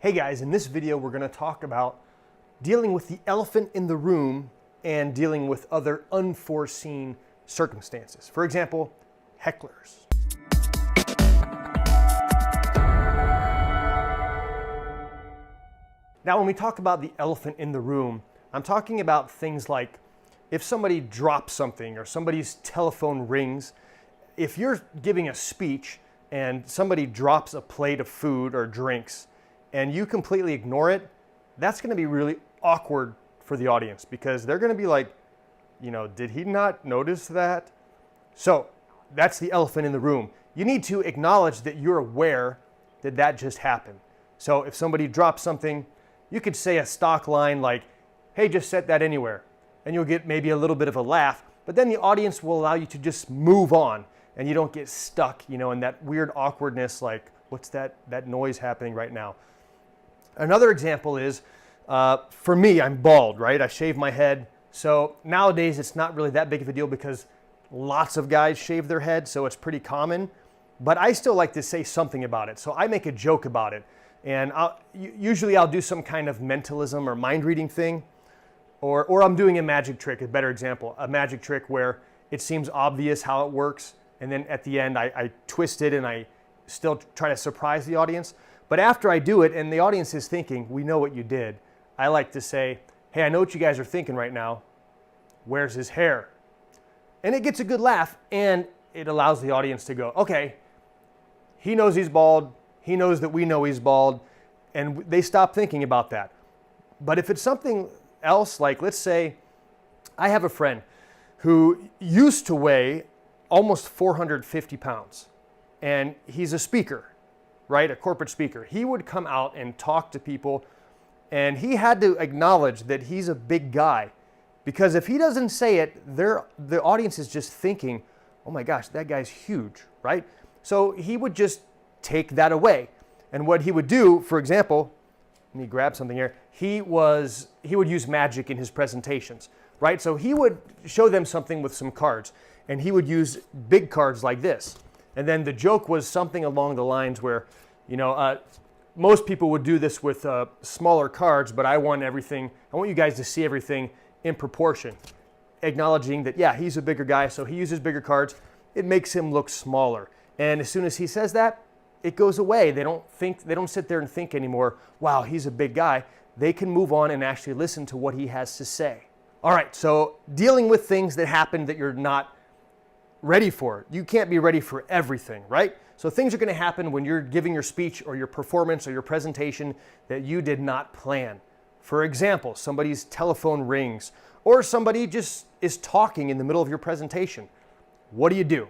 Hey guys, in this video we're going to talk about dealing with the elephant in the room and dealing with other unforeseen circumstances. For example, hecklers. Now when we talk about the elephant in the room, I'm talking about things like if somebody drops something or somebody's telephone rings. If you're giving a speech and somebody drops a plate of food or drinks and you completely ignore it, that's going to be really awkward for the audience because they're going to be like, did he not notice that? So that's the elephant in the room. You need to acknowledge that you're aware that that just happened. So if somebody drops something, you could say a stock line like, hey, just set that anywhere. And you'll get maybe a little bit of a laugh, but then the audience will allow you to just move on and you don't get stuck, in that weird awkwardness like, what's that noise happening right now? Another example is, for me, I'm bald, right? I shave my head. So nowadays it's not really that big of a deal because lots of guys shave their head, so it's pretty common. But I still like to say something about it. So I make a joke about it. And usually I'll do some kind of mentalism or mind reading thing. Or I'm doing a magic trick, a better example. A magic trick where it seems obvious how it works. And then at the end I twist it and I still try to surprise the audience. But after I do it and the audience is thinking, we know what you did, I like to say, hey, I know what you guys are thinking right now. Where's his hair? And it gets a good laugh and it allows the audience to go, okay, he knows he's bald. He knows that we know he's bald. And they stop thinking about that. But if it's something else, like let's say I have a friend who used to weigh almost 450 pounds and he's a speaker. Right? A corporate speaker. He would come out and talk to people and he had to acknowledge that he's a big guy because if he doesn't say it, the audience is just thinking, oh my gosh, that guy's huge, right? So he would just take that away. And what he would do, for example, let me grab something here, he would use magic in his presentations, right? So he would show them something with some cards and he would use big cards like this. And then the joke was something along the lines where, most people would do this with smaller cards, but I want you guys to see everything in proportion, acknowledging that, yeah, he's a bigger guy, so he uses bigger cards. It makes him look smaller. And as soon as he says that, it goes away. They don't sit there and think anymore, wow, he's a big guy. They can move on and actually listen to what he has to say. All right, so dealing with things that happen that you're not ready for. You can't be ready for everything, right? So things are going to happen when you're giving your speech or your performance or your presentation that you did not plan. For example, somebody's telephone rings or somebody just is talking in the middle of your presentation. What do?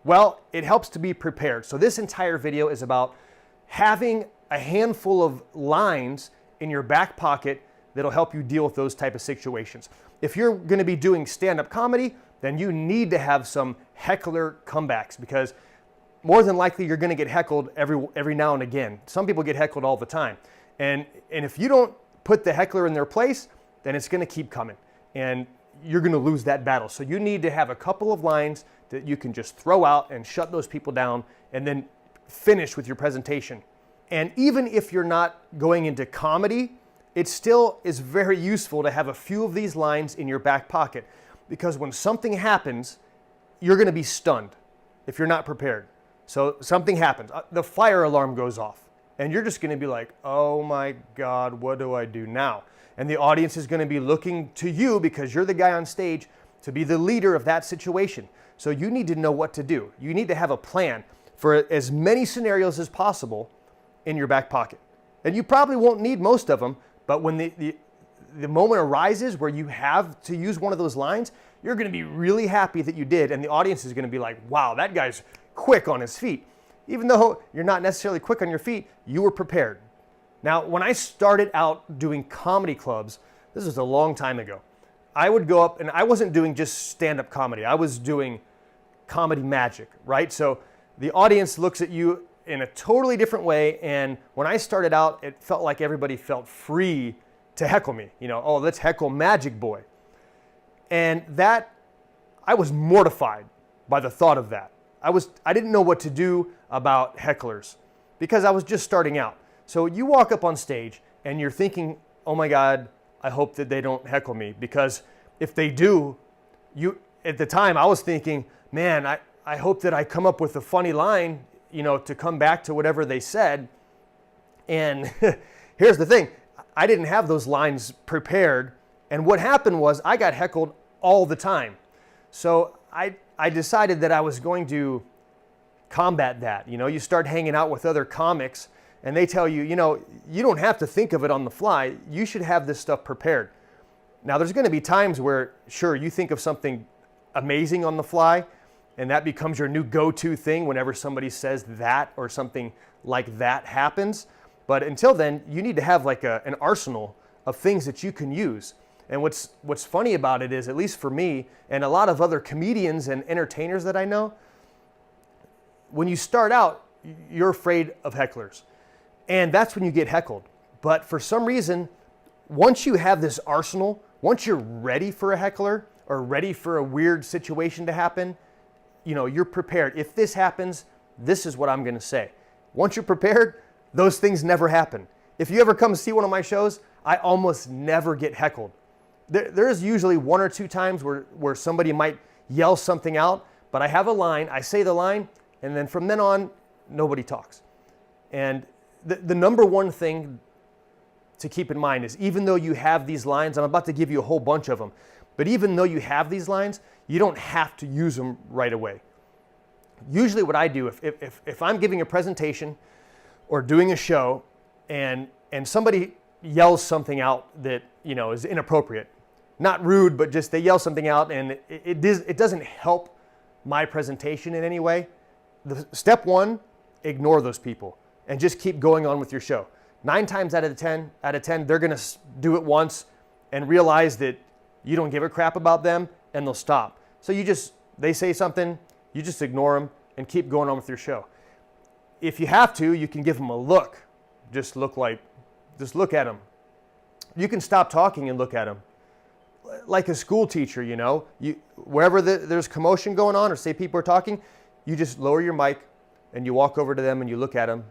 Well, it helps to be prepared. So this entire video is about having a handful of lines in your back pocket that'll help you deal with those type of situations. If you're going to be doing stand-up comedy, then you need to have some heckler comebacks because more than likely you're going to get heckled every now and again. Some people get heckled all the time. And if you don't put the heckler in their place, then it's going to keep coming and you're going to lose that battle. So you need to have a couple of lines that you can just throw out and shut those people down and then finish with your presentation. And even if you're not going into comedy, it still is very useful to have a few of these lines in your back pocket. Because when something happens, you're going to be stunned if you're not prepared. So something happens, the fire alarm goes off, and you're just going to be like, oh my God, what do I do now? And the audience is going to be looking to you because you're the guy on stage to be the leader of that situation. So you need to know what to do. You need to have a plan for as many scenarios as possible in your back pocket. And you probably won't need most of them, but when the moment arises where you have to use one of those lines, you're going to be really happy that you did. And the audience is going to be like, wow, that guy's quick on his feet. Even though you're not necessarily quick on your feet, you were prepared. Now, when I started out doing comedy clubs, this was a long time ago, I would go up and I wasn't doing just stand-up comedy. I was doing comedy magic, right? So the audience looks at you in a totally different way. And when I started out, it felt like everybody felt free to heckle me, oh, let's heckle Magic Boy. And that, I was mortified by the thought of that. I didn't know what to do about hecklers because I was just starting out. So you walk up on stage and you're thinking, oh my God, I hope that they don't heckle me, because if they do, at the time I was thinking, man, I hope that I come up with a funny line, to come back to whatever they said. And here's the thing, I didn't have those lines prepared. And what happened was I got heckled all the time. So I decided that I was going to combat that. You start hanging out with other comics and they tell you, you don't have to think of it on the fly. You should have this stuff prepared. Now, there's going to be times where, sure, you think of something amazing on the fly, and that becomes your new go-to thing whenever somebody says that or something like that happens. But until then, you need to have like an arsenal of things that you can use. And what's funny about it is, at least for me and a lot of other comedians and entertainers that I know, when you start out, you're afraid of hecklers. And that's when you get heckled. But for some reason, once you have this arsenal, once you're ready for a heckler or ready for a weird situation to happen, you're prepared. If this happens, this is what I'm going to say. Once you're prepared, those things never happen. If you ever come see one of my shows, I almost never get heckled. There's usually one or two times where somebody might yell something out, but I have a line, I say the line, and then from then on, nobody talks. And the number one thing to keep in mind is, even though you have these lines, I'm about to give you a whole bunch of them, but even though you have these lines, you don't have to use them right away. Usually what I do, if I'm giving a presentation or doing a show and somebody yells something out that is inappropriate, not rude, but just they yell something out and it doesn't help my presentation in any way, step one, ignore those people and just keep going on with your show. 9 times out of 10, they're going to do it once and realize that you don't give a crap about them, and they'll stop. So they say something, you just ignore them and keep going on with your show. If you have to, you can give them a look. Just look at them. You can stop talking and look at them. Like a school teacher, wherever there's commotion going on or say people are talking, you just lower your mic and you walk over to them and you look at them.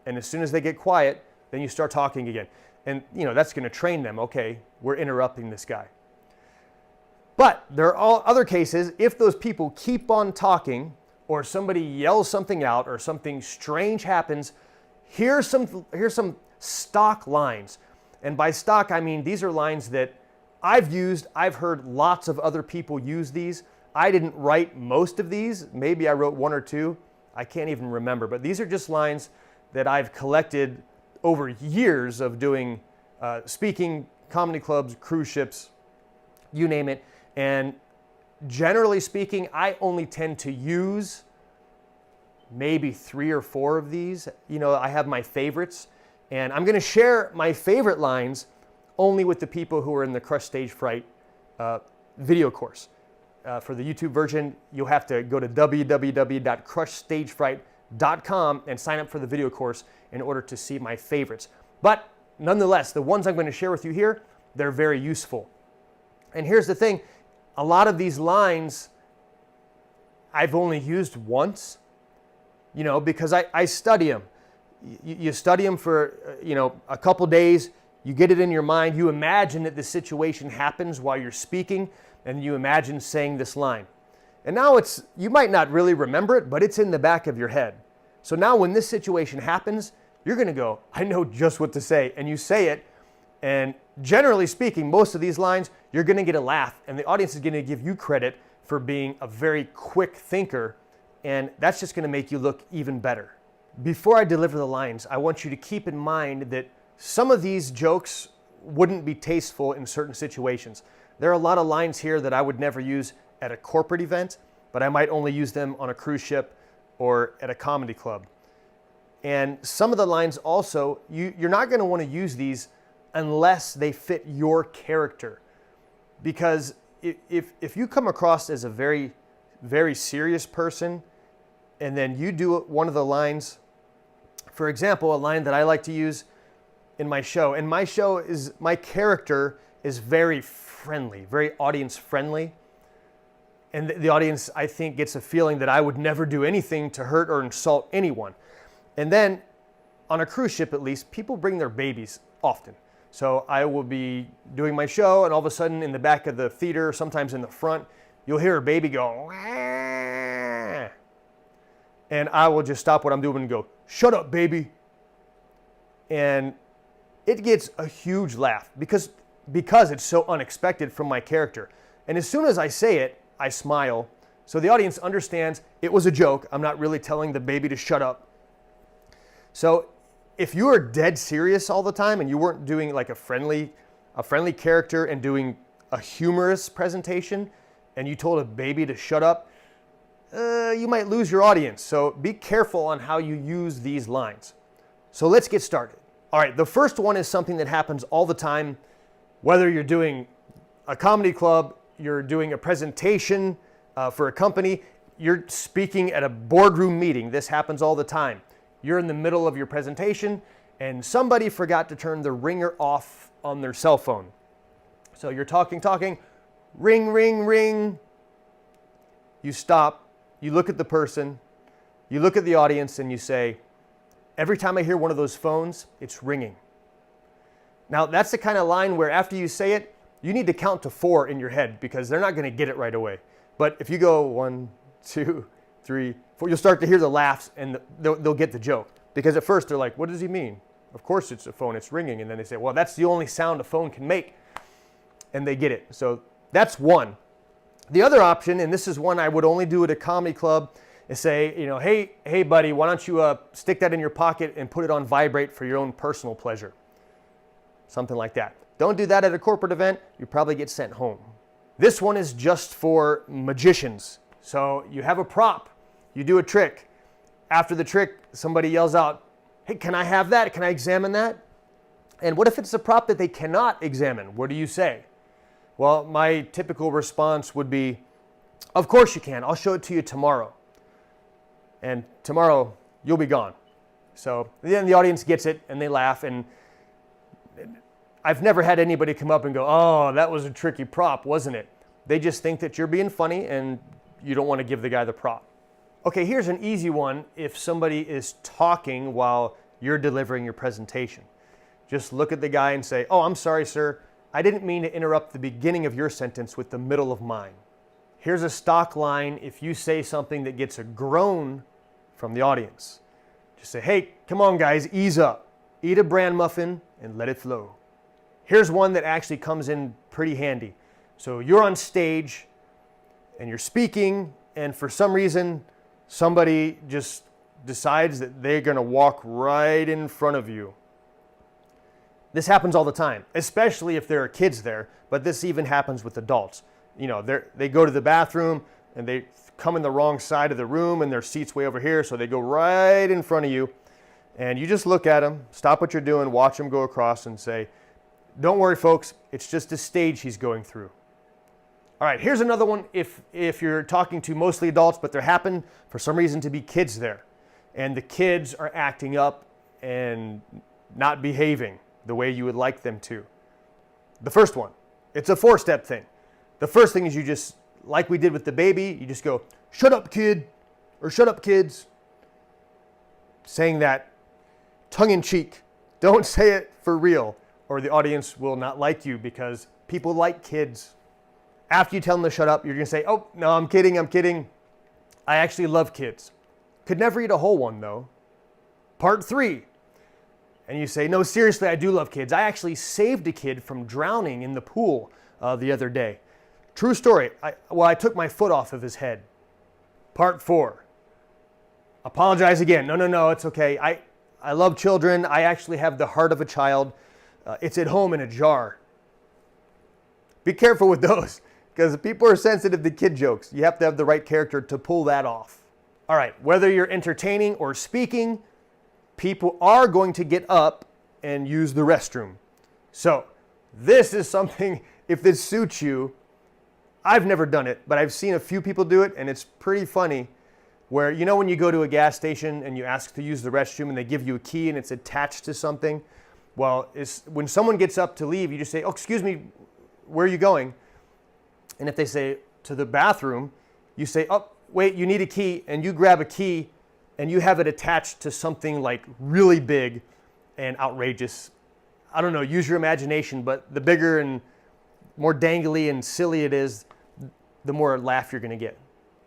And as soon as they get quiet, then you start talking again. And that's going to train them. Okay, we're interrupting this guy. But there are all other cases, if those people keep on talking or somebody yells something out or something strange happens, here's some stock lines. And by stock, I mean these are lines that I've used. I've heard lots of other people use these. I didn't write most of these. Maybe I wrote 1 or 2. I can't even remember. But these are just lines that I've collected over years of doing speaking, comedy clubs, cruise ships, you name it. And generally speaking, I only tend to use maybe 3 or 4 of these. I have my favorites, and I'm going to share my favorite lines only with the people who are in the Crush Stage Fright video course. For the YouTube version, you'll have to go to www.crushstagefright.com and sign up for the video course in order to see my favorites. But nonetheless, the ones I'm going to share with you here, they're very useful. And here's the thing, a lot of these lines I've only used once, because I study them. You study them for, a couple days, you get it in your mind, you imagine that the situation happens while you're speaking, and you imagine saying this line. And now you might not really remember it, but it's in the back of your head. So now when this situation happens, you're going to go, I know just what to say. And you say it, and generally speaking, most of these lines, you're going to get a laugh, and the audience is going to give you credit for being a very quick thinker, and that's just going to make you look even better. Before I deliver the lines, I want you to keep in mind that some of these jokes wouldn't be tasteful in certain situations. There are a lot of lines here that I would never use at a corporate event, but I might only use them on a cruise ship or at a comedy club. And some of the lines also, you're not going to want to use these unless they fit your character. Because if you come across as a very, very serious person, and then you do one of the lines, for example, a line that I like to use in my show, and my character is very friendly, very audience friendly. And the audience, I think, gets a feeling that I would never do anything to hurt or insult anyone. And then on a cruise ship at least, people bring their babies often. So I will be doing my show, and all of a sudden in the back of the theater, sometimes in the front, you'll hear a baby go, "Wah." And I will just stop what I'm doing and go, "Shut up, baby." And it gets a huge laugh because it's so unexpected from my character. And as soon as I say it, I smile. So the audience understands it was a joke. I'm not really telling the baby to shut up. So if you are dead serious all the time and you weren't doing like a friendly character and doing a humorous presentation and you told a baby to shut up, you might lose your audience. So be careful on how you use these lines. So let's get started. All right, the first one is something that happens all the time, whether you're doing a comedy club, you're doing a presentation for a company, you're speaking at a boardroom meeting. This happens all the time. You're in the middle of your presentation and somebody forgot to turn the ringer off on their cell phone. So you're talking, ring, ring, ring. You stop, you look at the person, you look at the audience and you say, "Every time I hear one of those phones, it's ringing." Now that's the kind of line where after you say it, you need to count to 4 in your head because they're not going to get it right away. But if you go 1, 2, 3, 4, you'll start to hear the laughs and they'll get the joke. Because at first they're like, "What does he mean? Of course it's a phone, it's ringing." And then they say, "Well, that's the only sound a phone can make." And they get it. So that's one. The other option, and this is one I would only do at a comedy club, is say, hey buddy, why don't you stick that in your pocket and put it on vibrate for your own personal pleasure. Something like that. Don't do that at a corporate event. You probably get sent home. This one is just for magicians. So you have a prop, you do a trick. After the trick, somebody yells out, "Hey, can I have that? Can I examine that?" And what if it's a prop that they cannot examine? What do you say? Well, my typical response would be, "Of course you can. I'll show it to you tomorrow." And tomorrow, you'll be gone. So then the audience gets it and they laugh. And I've never had anybody come up and go, "Oh, that was a tricky prop, wasn't it?" They just think that you're being funny and you don't want to give the guy the prop. Okay, here's an easy one if somebody is talking while you're delivering your presentation. Just look at the guy and say, "Oh, I'm sorry, sir. I didn't mean to interrupt the beginning of your sentence with the middle of mine." Here's a stock line if you say something that gets a groan from the audience. Just say, "Hey, come on guys, ease up. Eat a bran muffin and let it flow." Here's one that actually comes in pretty handy. So you're on stage and you're speaking, and for some reason, somebody just decides that they're going to walk right in front of you. This happens all the time, especially if there are kids there, but this even happens with adults. They go to the bathroom and they come in the wrong side of the room and their seat's way over here, so they go right in front of you. And you just look at them, stop what you're doing, watch them go across and say, "Don't worry, folks, it's just a stage he's going through." All right, here's another one if you're talking to mostly adults, but there happen for some reason to be kids there. And the kids are acting up and not behaving the way you would like them to. The first one, it's a 4-step thing. The first thing is you just, like we did with the baby, you just go, "Shut up, kid," or "Shut up, kids." Saying that tongue in cheek. Don't say it for real, or the audience will not like you because people like kids. After you tell them to shut up, you're going to say, "Oh, no, I'm kidding. I actually love kids. Could never eat a whole one, though." Part 3. And you say, "No, seriously, I do love kids. I actually saved a kid from drowning in the pool the other day. True story. I took my foot off of his head." Part 4. Apologize again. No, it's okay. I love children. I actually have the heart of a child. It's at home in a jar. Be careful with those because people are sensitive to kid jokes. You have to have the right character to pull that off. All right, whether you're entertaining or speaking, people are going to get up and use the restroom. So this is something, if this suits you, I've never done it, but I've seen a few people do it and it's pretty funny where, when you go to a gas station and you ask to use the restroom and they give you a key and it's attached to something. Well, when someone gets up to leave, you just say, "Oh, excuse me, where are you going?" And if they say to the bathroom, you say, "Oh, wait, you need a key," and you grab a key and you have it attached to something like really big and outrageous. I don't know, use your imagination, but the bigger and more dangly and silly it is, the more laugh you're gonna get.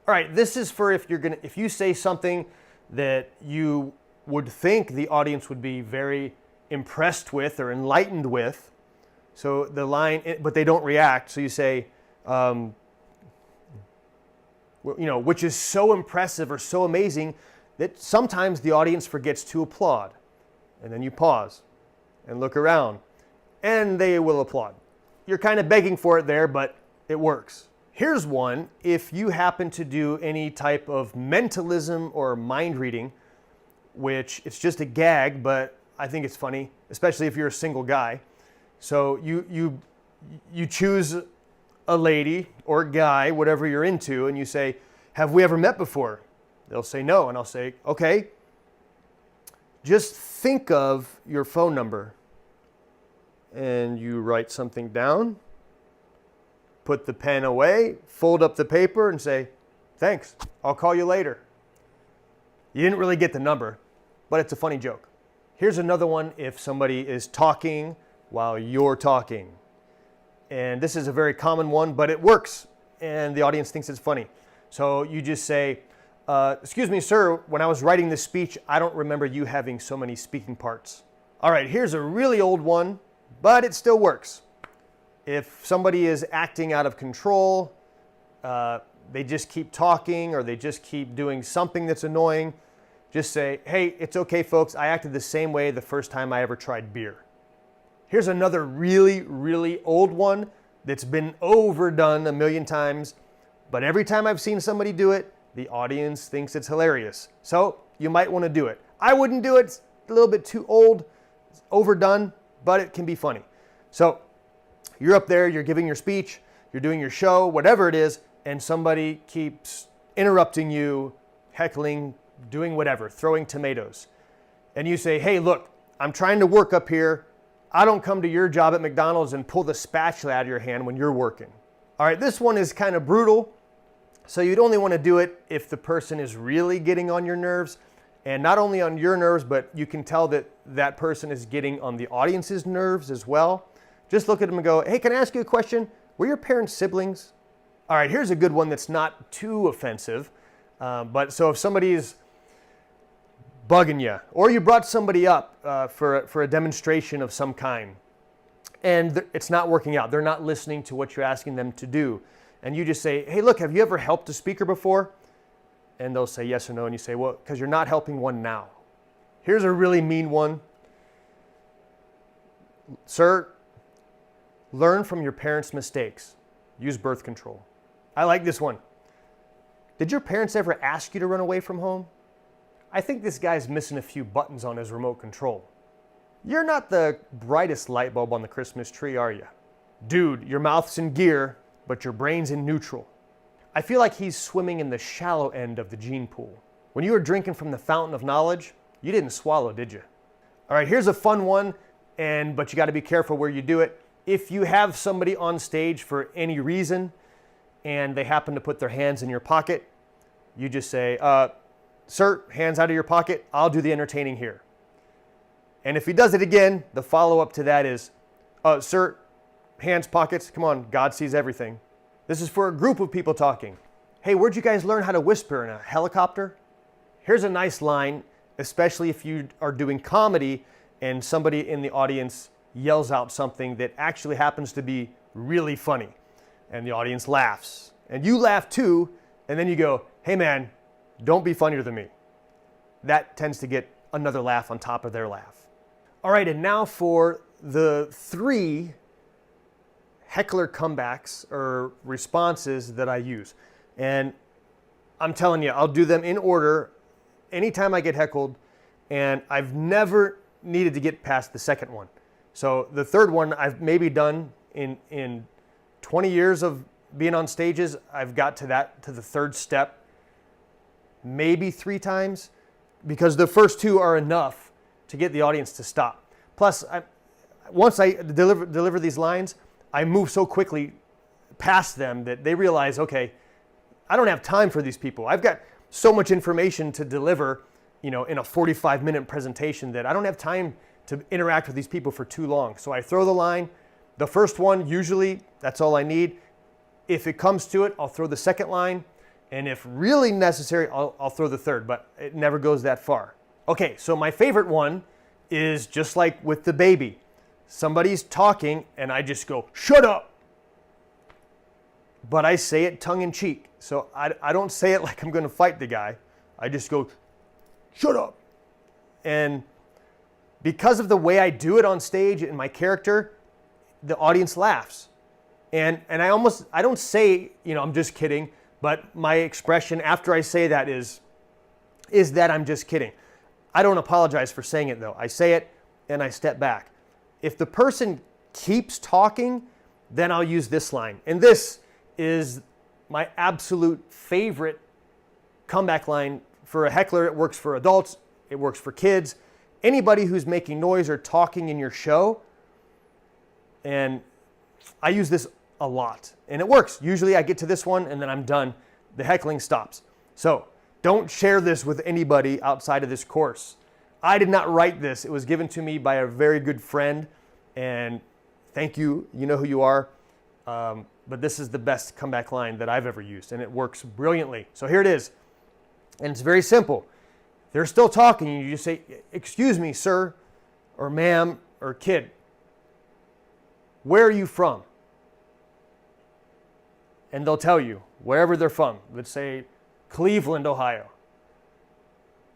All right, this is for if you say something that you would think the audience would be very impressed with or enlightened with. So the line, but they don't react. So you say, which is so impressive or so amazing that sometimes the audience forgets to applaud. And then you pause and look around and they will applaud. You're kind of begging for it there, but it works. Here's one. If you happen to do any type of mentalism or mind reading, which it's just a gag, but I think it's funny, especially if you're a single guy. So you choose a lady or guy, whatever you're into, and you say, have we ever met before? They'll say no, and I'll say, okay, just think of your phone number. And you write something down, put the pen away, fold up the paper, and say, thanks, I'll call you later. You didn't really get the number, but it's a funny joke. Here's another one if somebody is talking while you're talking. And this is a very common one, but it works, and the audience thinks it's funny. So you just say, excuse me, sir, when I was writing this speech, I don't remember you having so many speaking parts. All right, here's a really old one, but it still works. If somebody is acting out of control, they just keep talking or they just keep doing something that's annoying, just say, hey, it's okay, folks. I acted the same way the first time I ever tried beer. Here's another really, really old one that's been overdone a million times, but every time I've seen somebody do it, the audience thinks it's hilarious. So you might want to do it. I wouldn't do it. It's a little bit too old, it's overdone, but it can be funny. So you're up there, you're giving your speech, you're doing your show, whatever it is, and somebody keeps interrupting you, heckling, doing whatever, throwing tomatoes. And you say, hey, look, I'm trying to work up here. I don't come to your job at McDonald's and pull the spatula out of your hand when you're working. All right, this one is kind of brutal. So you'd only want to do it if the person is really getting on your nerves, and not only on your nerves, but you can tell that that person is getting on the audience's nerves as well. Just look at them and go, hey, can I ask you a question? Were your parents siblings? All right, here's a good one that's not too offensive. But so if somebody's bugging you, or you brought somebody up for a demonstration of some kind, and it's not working out, they're not listening to what you're asking them to do, and you just say, hey, look, have you ever helped a speaker before? And they'll say yes or no, and you say, well, because you're not helping one now. Here's a really mean one. Sir, learn from your parents' mistakes. Use birth control. I like this one. Did your parents ever ask you to run away from home? I think this guy's missing a few buttons on his remote control. You're not the brightest light bulb on the Christmas tree, are you? Dude, your mouth's in gear, but your brain's in neutral. I feel like he's swimming in the shallow end of the gene pool. When you were drinking from the fountain of knowledge, you didn't swallow, did you? All right, here's a fun one, but you got to be careful where you do it. If you have somebody on stage for any reason and they happen to put their hands in your pocket, you just say, sir, hands out of your pocket, I'll do the entertaining here. And if he does it again, the follow-up to that is, sir, hands, pockets, come on, God sees everything. This is for a group of people talking. Hey, where'd you guys learn how to whisper in a helicopter? Here's a nice line, especially if you are doing comedy and somebody in the audience yells out something that actually happens to be really funny. And the audience laughs. And you laugh too, and then you go, hey man, don't be funnier than me. That tends to get another laugh on top of their laugh. All right, and now for the 3 heckler comebacks or responses that I use. And I'm telling you, I'll do them in order anytime I get heckled, and I've never needed to get past the second one. So the third one I've maybe done in 20 years of being on stages, I've got to the third step maybe 3 times, because the first 2 are enough to get the audience to stop. Plus, once I deliver these lines, I move so quickly past them that they realize, okay, I don't have time for these people. I've got so much information to deliver in a 45-minute presentation that I don't have time to interact with these people for too long. So I throw the line. The first one, usually, that's all I need. If it comes to it, I'll throw the second line. And if really necessary, I'll throw the third, but it never goes that far. Okay, so my favorite one is just like with the baby. Somebody's talking and I just go, shut up. But I say it tongue in cheek. So I don't say it like I'm going to fight the guy. I just go, shut up. And because of the way I do it on stage and my character, the audience laughs. And I don't say, I'm just kidding, but my expression after I say that is that I'm just kidding. I don't apologize for saying it though. I say it and I step back. If the person keeps talking, then I'll use this line. And this is my absolute favorite comeback line for a heckler. It works for adults. It works for kids. Anybody who's making noise or talking in your show. And I use this a lot. And it works. Usually I get to this one and then I'm done. The heckling stops. So don't share this with anybody outside of this course. I did not write this. It was given to me by a very good friend. And thank you. You know who you are. But this is the best comeback line that I've ever used. And it works brilliantly. So here it is. And it's very simple. They're still talking. You just say, excuse me, sir, or ma'am, or kid. Where are you from? And they'll tell you wherever they're from. Let's say Cleveland, Ohio.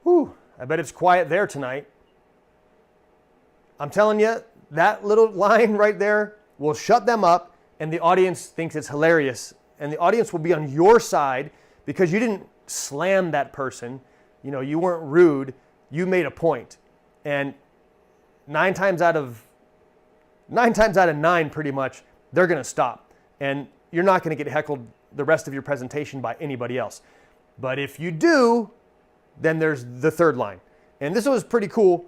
Whew, I bet it's quiet there tonight. I'm telling you, that little line right there will shut them up, and the audience thinks it's hilarious. And the audience will be on your side because you didn't slam that person. You weren't rude. You made a point. And nine times out of nine, pretty much, they're going to stop. And you're not going to get heckled the rest of your presentation by anybody else. But if you do, then there's the third line. And this was pretty cool.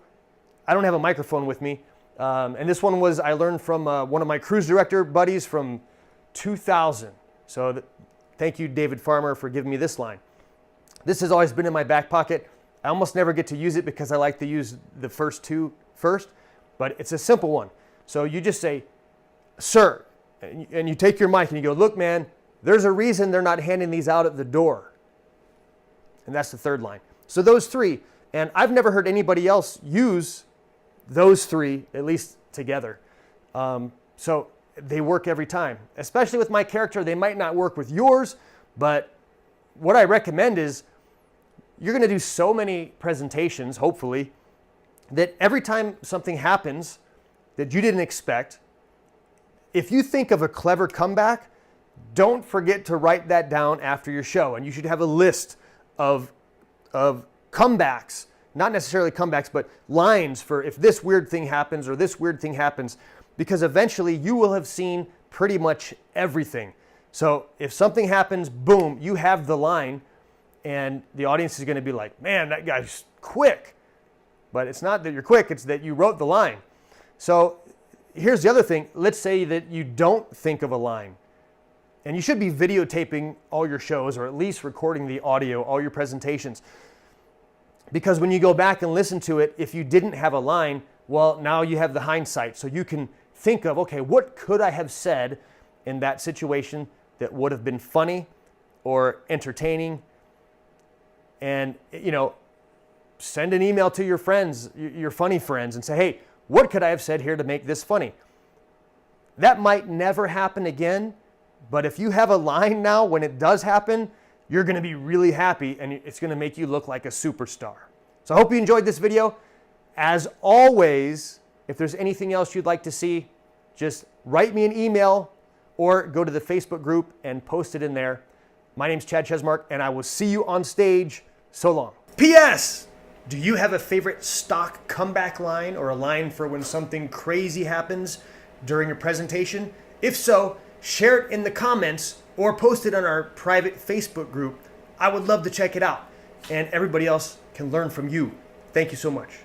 I don't have a microphone with me. And this one I learned from one of my cruise director buddies from 2000. So thank you, David Farmer, for giving me this line. This has always been in my back pocket. I almost never get to use it because I like to use the first two first, but it's a simple one. So you just say, sir, and you take your mic and you go, look, man, there's a reason they're not handing these out at the door. And that's the third line. So those three, and I've never heard anybody else use those three, at least together. So they work every time. Especially with my character, they might not work with yours, but what I recommend is you're going to do so many presentations, hopefully, that every time something happens that you didn't expect, if you think of a clever comeback, don't forget to write that down after your show. And you should have a list of comebacks, not necessarily comebacks, but lines for if this weird thing happens or this weird thing happens, because eventually you will have seen pretty much everything. So if something happens, boom, you have the line, and the audience is going to be like, man, that guy's quick. But it's not that you're quick, it's that you wrote the line. So here's the other thing. Let's say that you don't think of a line. And you should be videotaping all your shows, or at least recording the audio, all your presentations. Because when you go back and listen to it, if you didn't have a line, well, now you have the hindsight. So you can think of, okay, what could I have said in that situation that would have been funny or entertaining? And, send an email to your friends, your funny friends, and say, hey, what could I have said here to make this funny? That might never happen again, but if you have a line now, when it does happen, you're going to be really happy, and it's going to make you look like a superstar. So I hope you enjoyed this video. As always, if there's anything else you'd like to see, just write me an email or go to the Facebook group and post it in there. My name's Chad Chesmark, and I will see you on stage. So long. P.S. Do you have a favorite stock comeback line or a line for when something crazy happens during a presentation? If so, share it in the comments or post it on our private Facebook group. I would love to check it out, and everybody else can learn from you. Thank you so much.